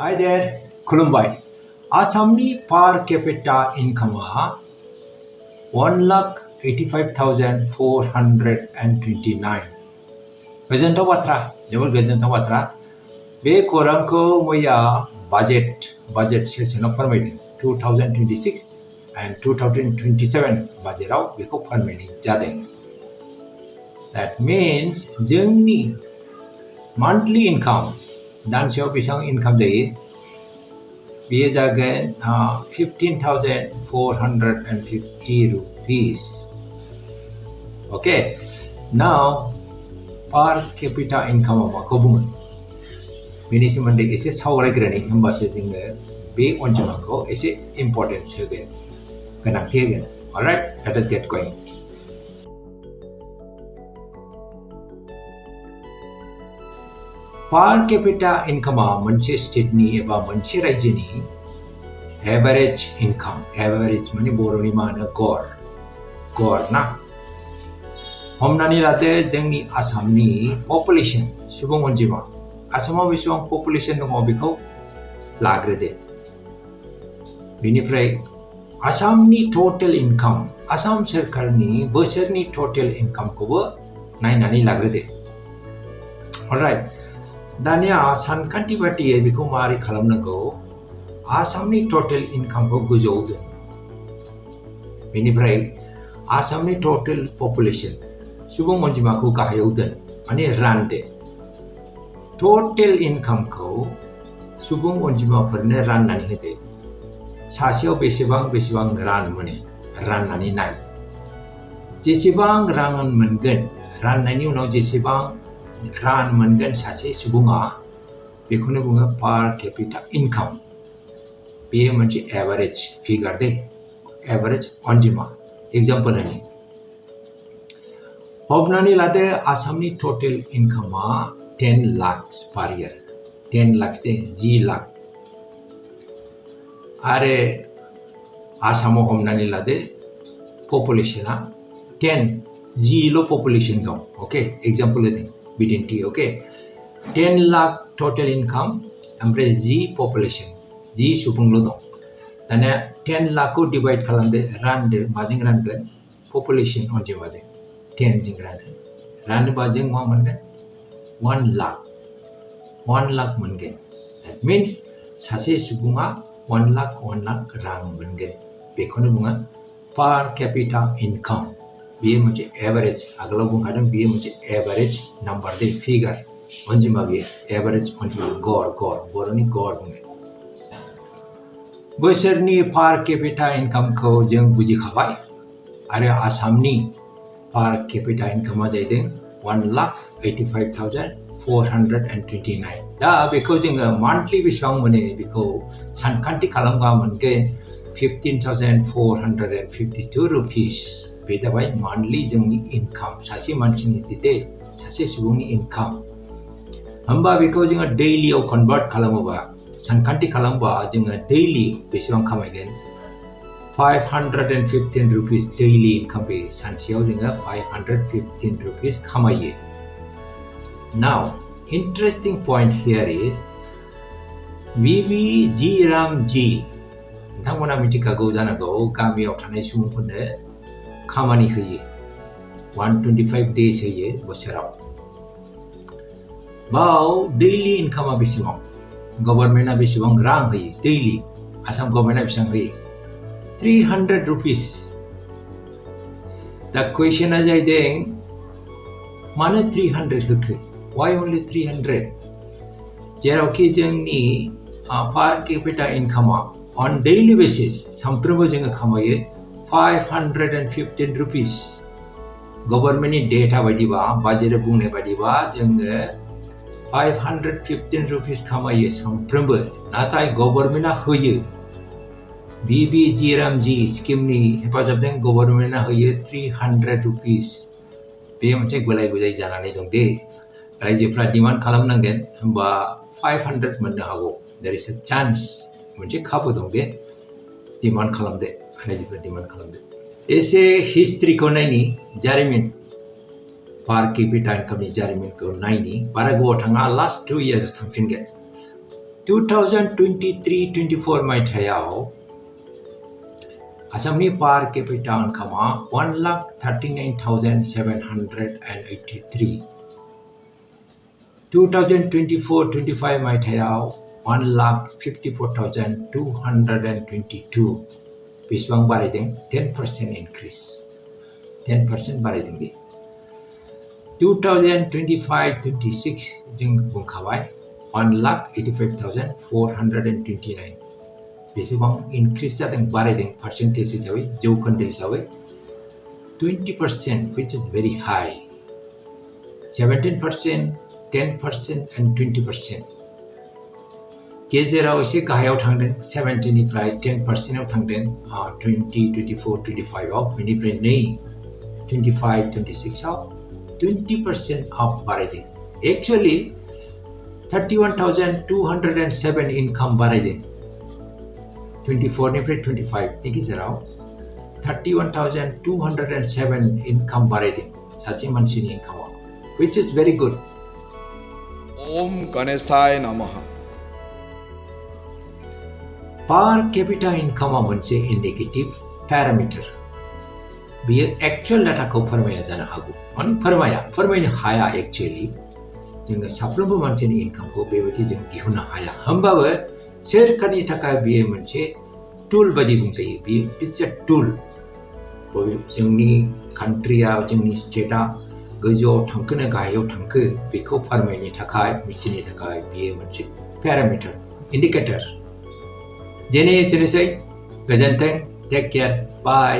Hi there, Kulumbai. Assamni per capita income 1,85,429. Gojontau बाथ्रा जोबोर गोजोनथाव बाथ्रा बे खौरांखौ मैया बाजेट सेसनाव फोरमायदों 2026 and 2027 बाजेटआव बेखौ फोरमायनाय जादों. That means जोंनि monthly income दानसेयाव बेसेबां इनकाम जायो बेयो जागोन 15,450 rupees. Okay, now per capita income माखौ बुङो बेनि सोमोन्दै एसे सावरायग्रोनि होमबासो जोङो बे अनजिमाखौ एसे इम्परटेन्स होगोन गोनांथि होगोन. Alright, let us get going. Per capita income मोनसे स्टेटनि एबा मोनसे रायजोनि एभारेज इनकाम. एभारेज माने बर'नि मा होनो गड़ ना. हमनानै लादो जोंनि आसामनि पपुलेशन सुबुं अनजिमा. आसामाव बेसेबां पपुलेशन दङ बेखौ लाग्रोदो. बेनिफ्राय आसामनि टोटेल इनकाम, आसाम सोरखारनि बोसोरनि टोटेल इनकामखौबो नायनानै लाग्रोदो. अलराइट, दानिया सानखान्थि बादियै बेखौ मारै खालामनांगौ आसामनि टोटेल इनकामखौ गोजौआव दोन. बेनिफ्राय आसामनि टोटेल पपुलेशन सुबुं अनजिमाखौ गाहायाव दोन माने रानदो. टोटेल इनकामखौ सुबुं अनजिमाफोरनो राननानै होदो. सासेयाव बेसेबां रां मोनो राननानै नाय. जेसेबां रां मोनगोन राननायनि उनाव जेसेबां रां मोनगोन सासे सुबुङा बेखौनो बुङो per capita income. बेयो मोनसे एभारेज फिगार दे, एभारेज अनजिमा. एग्जाम्पल होनि हमनानै लादो आसामनि total इनकामा 10 lakhs per year. 10 lakhs दे 10 लाख. आरो आसामाव हमनानै लादो पपुलेशना 10 पपुलेशन दं. ओके, एग्जाम्पल होदों बिदिन्थि. ओके, 10 लाख टोटेल इनकाम ओमफ्राय 10 पपुलेशन 10 सुबुंल' दं. दानिया 10 लाखखौ डिवाइड खालामदो, रानदो. माजों रानगोन? पपुलेशन अनजिमाजों 10 जों रानोबा जों मा मोनगोन? 1 लाख मोनगोन. That means सासे सुबुङा 1 लाख रां मोनगोन. बेखौनो बुङो per capita income. बेयो मोनसे एभारेज. आगोलाव बुंखादों बेयो मोनसे एभारेज नाम्बार दे, फिगार, अनजिमा. बेयो एभारेज अनजिमा, गड़ बर'नि गड़ बुङो. बोसोरनि per capita इनकामखौ जों बुजिखाबाय. आरो आसामनि per capita इनकामा जाहैदों 1,85,429. दा बेखौ जोङो मान्थलि बेसेबां मोनो बेखौ सानखान्थि खालामबा मोनगोन 15,452 rupees. बे जाबाय मान्थलि जोंनि इनकाम, सासे मानसिनि दे, सासे सुबुंनि इनकाम. होमबा बेखौ जोङो दैलियाव कन्भार्ट खालामोबा, सानखान्थि खालामबा जोङो दैलि बेसेबां खामायगोन? 515 rupees दैलि इनकाम. बे सानसेयाव जोङो 515 rupees खामायो. Now, interesting point here is BBGRAMG. नोंथांमोना मिथिखागौ जानांगौ गामियाव थानाय सुबुंफोरनो खामानि होयो. 125 days होयो बोसोराव. बाव दैलि इनकामा बेसेबां? गभर्नमेन्टआ बेसेबां रां होयो दैलि? आसाम गभर्नमेन्टआ बेसेबां होयो? 300 rupees. दा कुवेश्चना जाहैदों मानो 300 होखो? Why only 300? जेरावखि जोंनि per capita इनकामा on daily basis सानफ्रोमबो जोङो खामायो 515 rupees. गभर्नमेन्टनि डेटा बायदिबा, बाजेट बुंनाय बायदिबा जोङो 515 rupees खामायो सानफ्रोमबो. नाथाय गभर्नमेन्टआ होयो, BBGRAMG स्किमनि हेफाजाबजों गभर्नमेन्टआ होयो 300 rupees. बे मोनसे गुलाय गुजाय जानानै दं दे. रायजोफ्रा डिमान्ड खालामनांगोन, होमबा 500 मोननो हागौ. देयर इज अ चान्स, मोनसे खाबु दं दे. डिमान्ड खालामदो, रायजोफ्रा डिमान्ड खालामदो. एसे हिस्ट्रिखौ नायनि, जारिमिन per capita इनकामनि जारिमिनखौ नायनि. बारा गोबाव थाङा, लास्ट 2 years थांफिनगोन. 2023-24 मायथाइयाव आसामनि पार केपिटा इनकामा 1,39,783 2024-25 मायथाइयाव 1,54,222 बेसेबां बारायदों 10% increase 10% बारायदों दे 2025-26 जों बुंखाबाय 1,85,429 बेसेबां increase जादों बारायदों percentage हिसाबै जौखोन्दो हिसाबै 20% which is very high 17% 10% and 20% गेजेराव एसे गाहायाव थांदों 70 निफ्राय 10% आव थांदों 2024-25 आव बेनिफ्राय नै 25-26 आव 20% up बारायदों actually 31,207 income बारायदों 24 निफ्राय 25 नि गेजेराव 31,207 income बारायदों सासे मानसिनि इनकामा which is very good ओम गणेशाय नमः पर कैपिटा इनकामा मोनसे इंडिकेटिव पैरामीटर बियो एक्चुअल डाटाखौ फोरमाया जानो हागौ माने फोरमायनो हाया एक्चुअली जोङो साफ्रोमबो मानसिनि इनकामखौ बेबायदि जों दिहुननो हाया होमबाबो सोरखारनि थाखाय बियो मोनसे टुल बायदि बुंजायो बियो इट्स अ टुल जोंनि कान्ट्रिया जोंनि स्टेटआ गोजौआव थांखो ना गाहायाव थांखो बेखौ फोरमायनो थाखाय मिथिनो थाखाय बियो मोनसे पैरामीटर इंडिकेटर दिनै एसेनोसै गोजोन्थों टेक केयार बाय